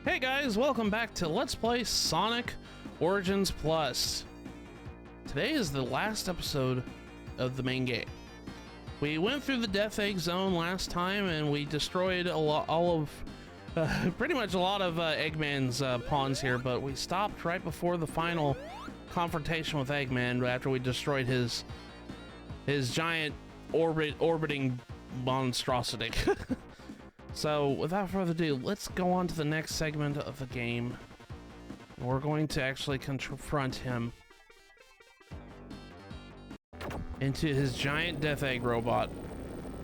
Hey guys, welcome back to Let's Play Sonic Origins Plus. Today is the last episode of the main game. We went through the Death Egg Zone last time and we destroyed pretty much a lot of Eggman's pawns here, but we stopped right before the final confrontation with Eggman after we destroyed his giant orbiting monstrosity. So, without further ado, let's go on to the next segment of the game. We're going to actually confront him into his giant Death Egg robot.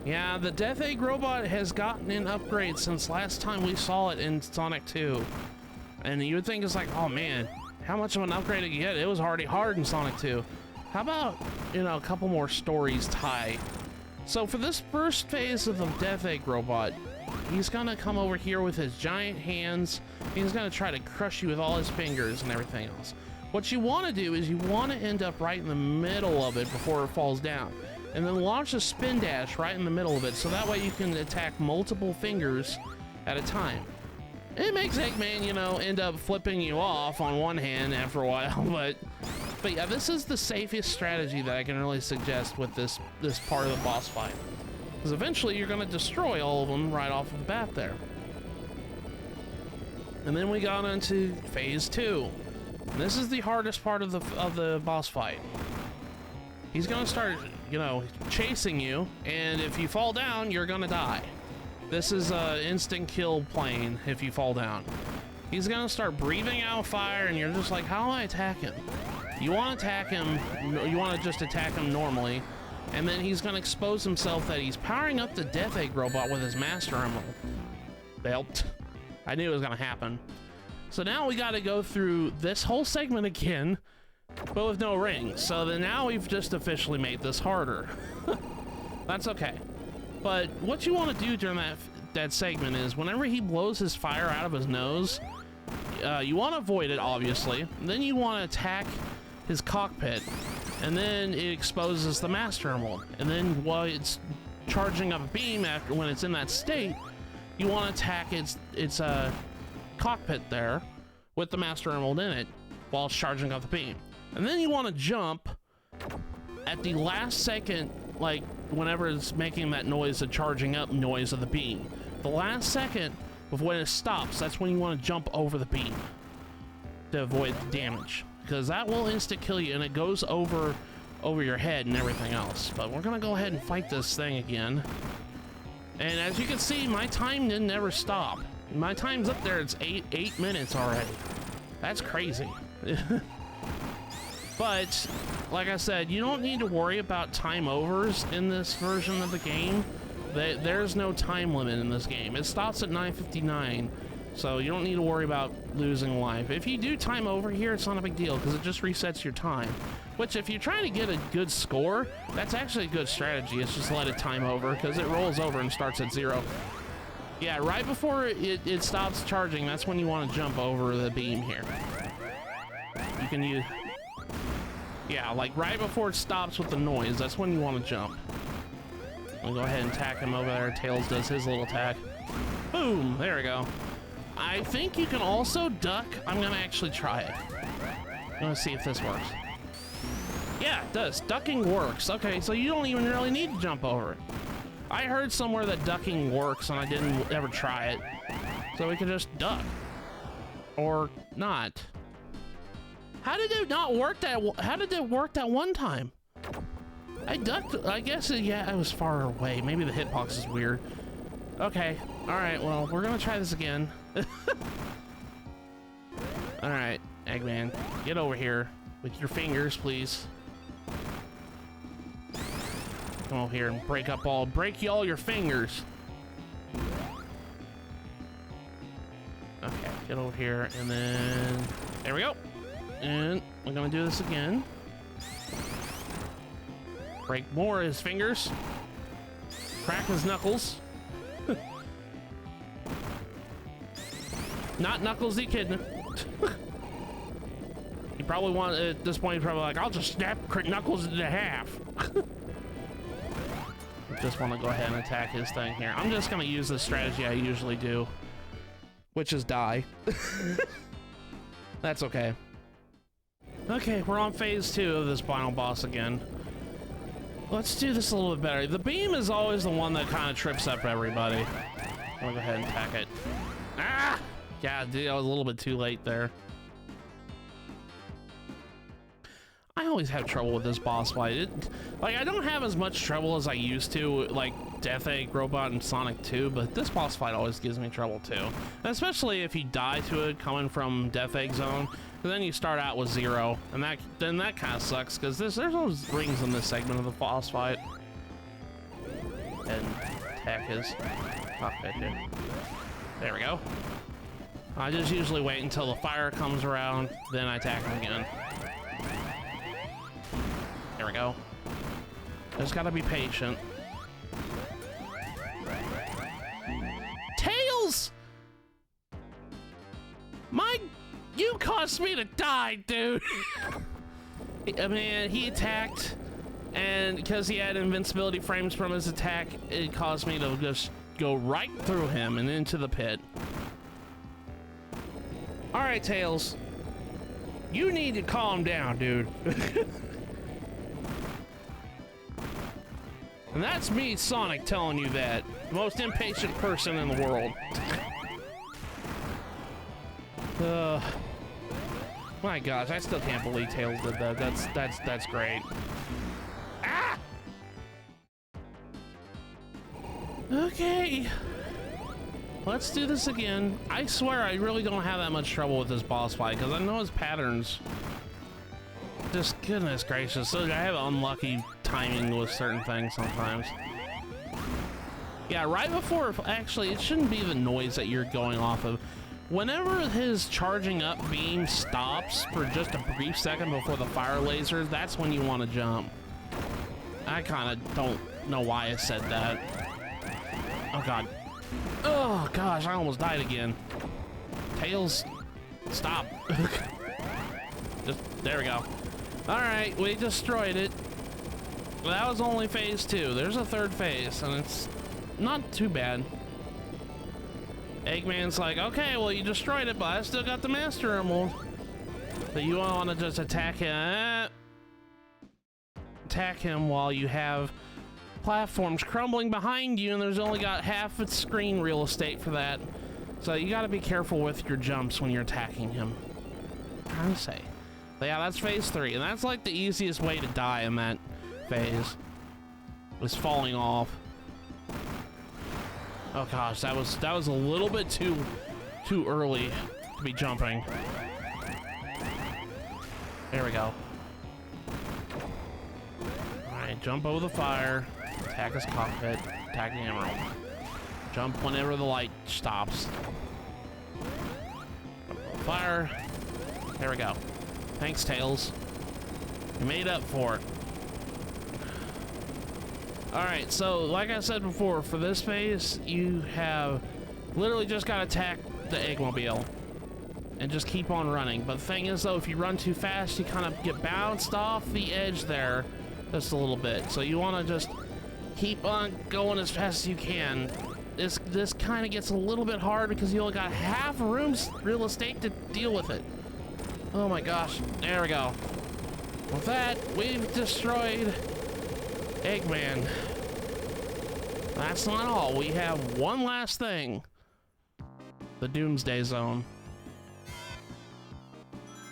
Yeah, the Death Egg robot has gotten an upgrade since last time we saw it in Sonic 2. And you would think it's like, oh man, how much of an upgrade did you get? It was already hard in Sonic 2. How about, a couple more stories tie? So for this first phase of the Death Egg robot, he's gonna come over here with his giant hands. He's gonna try to crush you with all his fingers and everything else. What you want to do is you want to end up right in the middle of it before it falls down, and then launch a spin dash right in the middle of it, so that way you can attack multiple fingers at a time. It makes Eggman, end up flipping you off on one hand after a while, but yeah, this is the safest strategy that I can really suggest with this part of the boss fight. Because eventually you're going to destroy all of them right off of the bat there. And then we got into phase 2. And this is the hardest part of the boss fight. He's going to start, chasing you, and if you fall down, you're going to die. This is an instant kill plane if you fall down. He's going to start breathing out fire, and you're just like, how do I attack him? You want to attack him, you want to just attack him normally, and then he's going to expose himself that he's powering up the Death Egg robot with his Master Emerald belt. I knew it was going to happen. So now we got to go through this whole segment again, but with no rings. So then now we've just officially made this harder. That's okay. But what you want to do during that segment is whenever he blows his fire out of his nose, you want to avoid it, obviously. Then you want to attack his cockpit, and then it exposes the Master Emerald. And then while it's charging up a beam when it's in that state, you want to attack its cockpit there with the Master Emerald in it while it's charging up the beam. And then you want to jump at the last second, like whenever it's making that noise, the charging up noise of the beam. The last second of when it stops, that's when you want to jump over the beam to avoid the damage, because that will insta kill you, and it goes over your head and everything else. But we're gonna go ahead and fight this thing again. And as you can see, my time didn't ever stop. My time's up there. It's 8 minutes already. That's crazy. But like I said, you don't need to worry about time overs in this version of the game. There's no time limit in this game. It stops at 9:59, so you don't need to worry about losing life. If you do time over here, it's not a big deal because it just resets your time. Which, if you're trying to get a good score, that's actually a good strategy. It's just let it time over because it rolls over and starts at 0. Yeah, right before it stops charging, that's when you want to jump over the beam here. You can use... Yeah, like right before it stops with the noise, that's when you want to jump. We'll go ahead and attack him over there. Tails does his little attack. Boom! There we go. I think you can also duck. I'm gonna actually try it. I'm gonna see if this works. Yeah, it does. Ducking works. Okay, so you don't even really need to jump over it. I heard somewhere that ducking works, and I didn't ever try it. So we can just duck. Or not. How did it not work how did it work that one time? I ducked, I guess, yeah, I was far away. Maybe the hitbox is weird. Okay, alright, well, we're gonna try this again. Alright, Eggman, get over here with your fingers, please. Come over here and break all your fingers. Okay, get over here, and then, there we go. And we're gonna do this again. Break more of his fingers. Crack his knuckles. Not Knuckles the Echidna. You probably want, at this point, you're probably like, I'll just snap Knuckles into half. Just want to go ahead and attack his thing here. I'm just going to use the strategy I usually do. which is die. That's okay. Okay, we're on phase 2 of this final boss again. Let's do this a little bit better. The beam is always the one that kind of trips up everybody. I'm gonna go ahead and attack it. Ah! Yeah, dude, I was a little bit too late there. I always have trouble with this boss fight. Like, I don't have as much trouble as I used to, like Death Egg, Robot, and Sonic 2, but this boss fight always gives me trouble too. And especially if you die to it coming from Death Egg Zone, and then you start out with 0, and that kind of sucks, because there's those rings in this segment of the boss fight. And attack his cockpit here. There we go. I just usually wait until the fire comes around, then I attack him again. There we go. Just gotta be patient. Tails! You caused me to die, dude! I mean, he attacked, and because he had invincibility frames from his attack, it caused me to just go right through him and into the pit. Alright, Tails. You need to calm down, dude. And that's me, Sonic, telling you that. The most impatient person in the world. My gosh, I still can't believe Tails did that. That's great. Ah! Okay. Let's do this again. I swear I really don't have that much trouble with this boss fight because I know his patterns. Just goodness gracious. So I have unlucky timing with certain things sometimes. Yeah, right before, actually, it shouldn't be the noise that you're going off of. Whenever his charging up beam stops for just a brief second before the fire lasers, that's when you want to jump. I kind of don't know why I said that. Oh god. Oh gosh, I almost died again. Tails, stop. There we go. Alright, we destroyed it. That was only phase 2. There's a third phase, and it's not too bad. Eggman's like, okay, well, you destroyed it, but I still got the Master Emerald. So you want to just attack him. Attack him while you have platforms crumbling behind you, and there's only got half its screen real estate for that. So you got to be careful with your jumps when you're attacking him. I'm trying to say. But yeah, that's phase 3, and that's like the easiest way to die in that phase. Was falling off. Oh gosh, that was a little bit too early to be jumping. There we go. Alright, jump over the fire, attack his cockpit, attack the emerald. Jump whenever the light stops. Fire. There we go. Thanks, Tails. You made up for it. Alright, so like I said before, for this phase, you have literally just got to attack the Eggmobile and just keep on running. But the thing is, though, if you run too fast, you kind of get bounced off the edge there just a little bit. So you want to just keep on going as fast as you can. This kind of gets a little bit hard because you only got half a room's real estate to deal with it. Oh my gosh, there we go. With that, we've destroyed Eggman. That's not all. We have one last thing. The Doomsday Zone.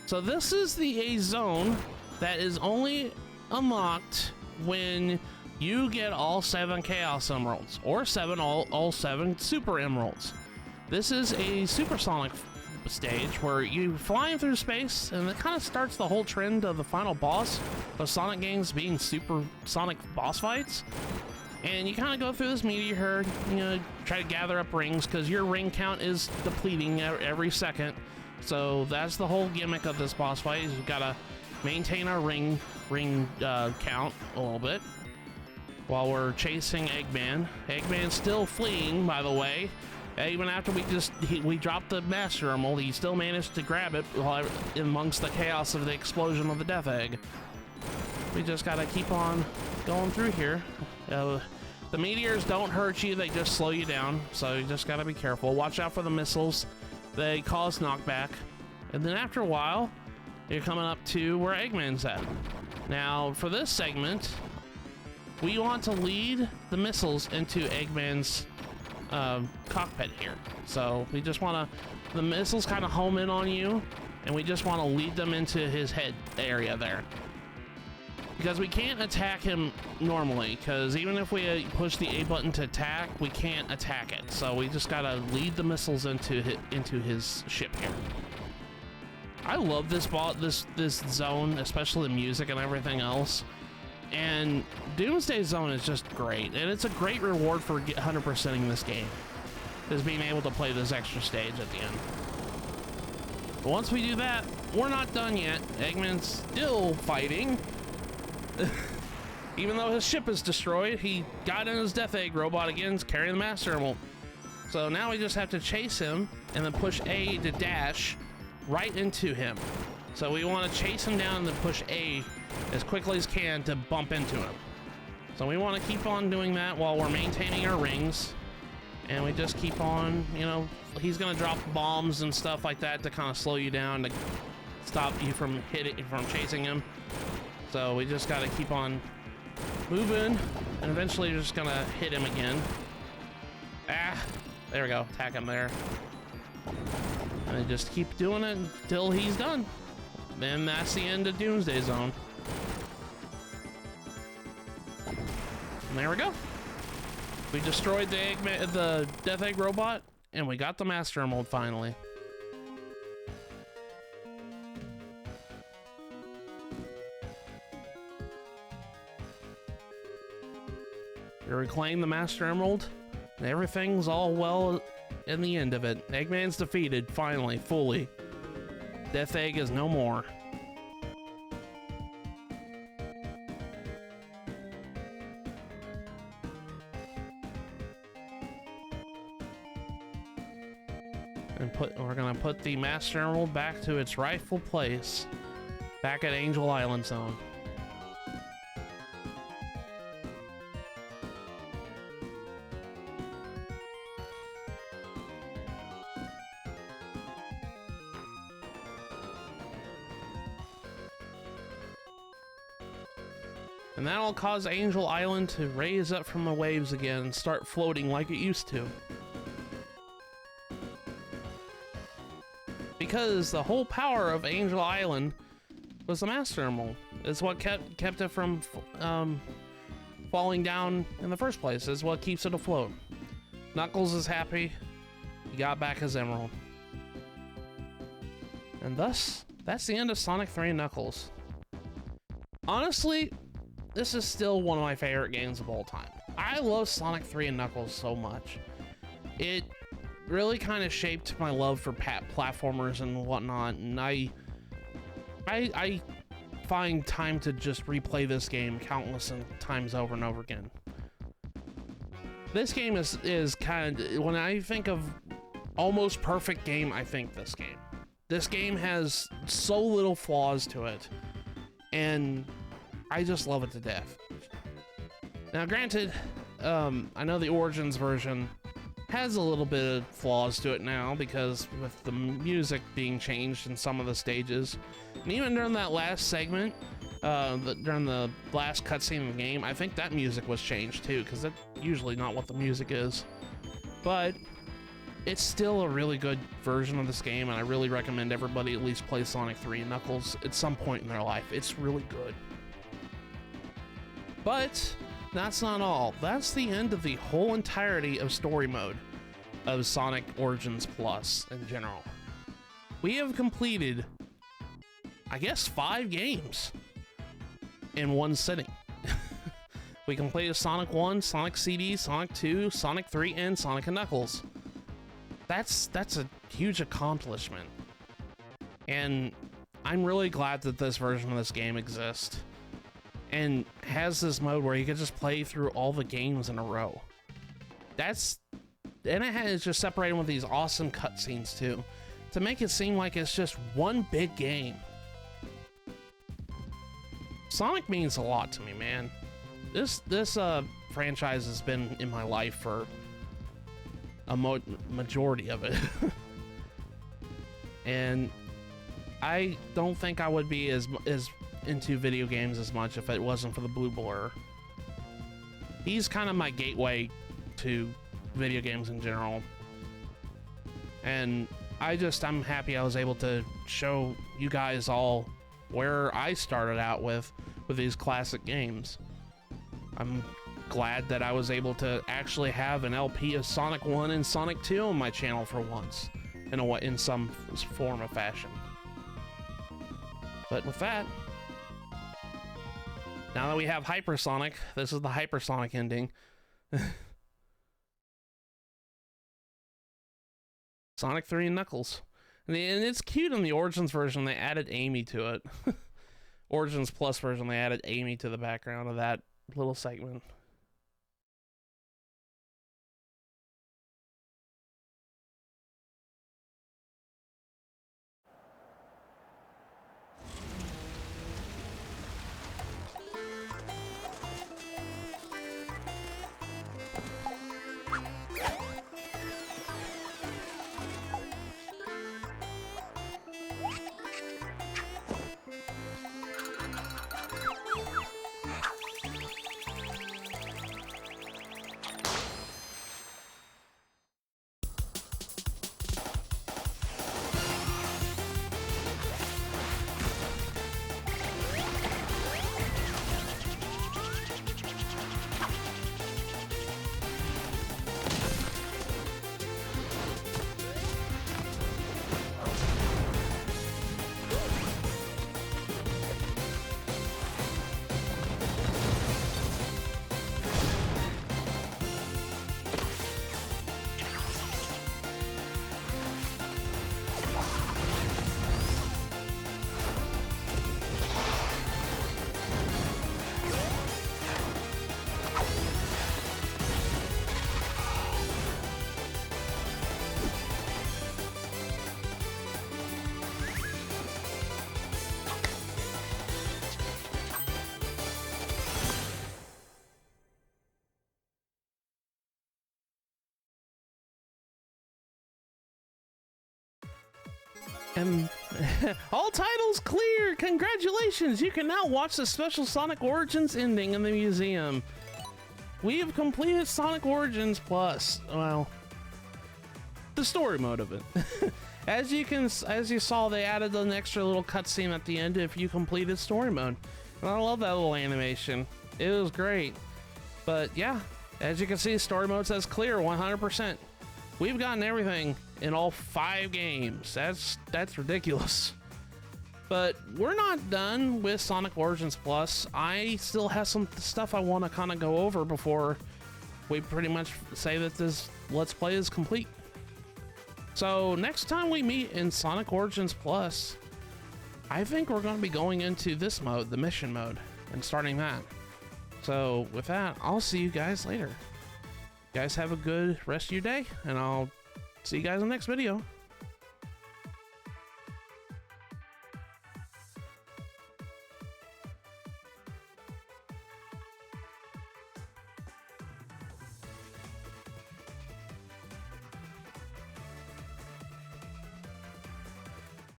So this is a zone that is only unlocked when you get all 7 Chaos Emeralds, or all 7 Super Emeralds. This is a supersonic stage where you flying through space, and it kind of starts the whole trend of the final boss of Sonic games being supersonic boss fights. And you kind of go through this meteor herd, you know, try to gather up rings because your ring count is depleting every second. So that's the whole gimmick of this boss fight, is we've got to maintain our ring count a little bit while we're chasing Eggman. Eggman's still fleeing, by the way. Even after we dropped the Master Emerald, he still managed to grab it while amongst the chaos of the explosion of the Death Egg. We just gotta keep on going through here. The meteors don't hurt you, they just slow you down, so you just gotta be careful. Watch out for the missiles, they cause knockback. And then after a while, you're coming up to where Eggman's at. Now, for this segment, we want to lead the missiles into Eggman's cockpit here. So we just want to, the missiles kind of home in on you, and we just want to lead them into his head area there. Because we can't attack him normally, because even if we push the A button to attack, we can't attack it. So we just gotta lead the missiles into his ship here. I love this zone, especially the music and everything else. And Doomsday Zone is just great, and it's a great reward for 100%ing this game, is being able to play this extra stage at the end. But once we do that, we're not done yet. Eggman's still fighting. Even though his ship is destroyed, he got in his Death Egg robot again, carrying the Master Emerald. So now we just have to chase him and then push A to dash right into him. So we want to chase him down and then push A as quickly as can to bump into him. So we want to keep on doing that while we're maintaining our rings. And we just keep on, you know, he's going to drop bombs and stuff like that to kind of slow you down, to stop you from chasing him. So we just got to keep on moving, and eventually you're just going to hit him again. Ah, there we go. Attack him there. And then just keep doing it until he's done. Then that's the end of Doomsday Zone. And there we go. We destroyed the Death Egg robot, and we got the Master Emerald finally. We reclaim the Master Emerald, and everything's all well in the end of it. Eggman's defeated, finally, fully. Death Egg is no more. And we're gonna put the Master Emerald back to its rightful place, back at Angel Island Zone. And that'll cause Angel Island to raise up from the waves again and start floating like it used to. Because the whole power of Angel Island was the Master Emerald. It's what kept it from falling down in the first place. It's what keeps it afloat. Knuckles is happy. He got back his emerald. And thus, that's the end of Sonic 3 and Knuckles. Honestly, this is still one of my favorite games of all time. I love Sonic 3 and Knuckles so much. It really kind of shaped my love for platformers and whatnot, and I find time to just replay this game countless times over and over again. This game is kind of, when I think of almost perfect game, I think this game. This game has so little flaws to it, and I just love it to death. Now, granted, I know the Origins version has a little bit of flaws to it now, because with the music being changed in some of the stages, and even during that last segment, during the last cutscene of the game, I think that music was changed too, because that's usually not what the music is. But it's still a really good version of this game, and I really recommend everybody at least play Sonic 3 and Knuckles at some point in their life. It's really good. But that's not all. That's the end of the whole entirety of story mode of Sonic Origins Plus in general. We have completed, I guess, 5 games in one sitting. We completed Sonic 1, Sonic CD, Sonic 2, Sonic 3, and Sonic & Knuckles. That's a huge accomplishment. And I'm really glad that this version of this game exists and has this mode where you can just play through all the games in a row. And it has just separated with these awesome cutscenes too, to make it seem like it's just one big game. Sonic means a lot to me, man. This franchise has been in my life for a majority of it. And I don't think I would be as into video games as much if it wasn't for the Blue Blur. He's kind of my gateway to video games in general. And I'm happy I was able to show you guys all where I started out with these classic games. I'm glad that I was able to actually have an LP of Sonic 1 and Sonic 2 on my channel for once, in some form or fashion. But with that, now that we have Hypersonic, this is the Hypersonic ending. Sonic 3 and Knuckles. And it's cute in the Origins version, they added Amy to it. Origins Plus version, they added Amy to the background of that little segment. All titles clear! Congratulations! You can now watch the special Sonic Origins ending in the museum. We have completed Sonic Origins Plus. Well, the story mode of it. As you saw, they added an extra little cutscene at the end if you completed story mode. And I love that little animation. It was great. But yeah, as you can see, story mode says clear 100%. We've gotten everything in all 5 games. That's ridiculous. But we're not done with Sonic Origins Plus. I still have some stuff I want to kind of go over before we pretty much say that this Let's Play is complete. So next time we meet in Sonic Origins Plus, I think we're going to be going into this mode, the mission mode, and starting that. So with that, I'll see you guys later. You guys have a good rest of your day, and I'll see you guys in the next video.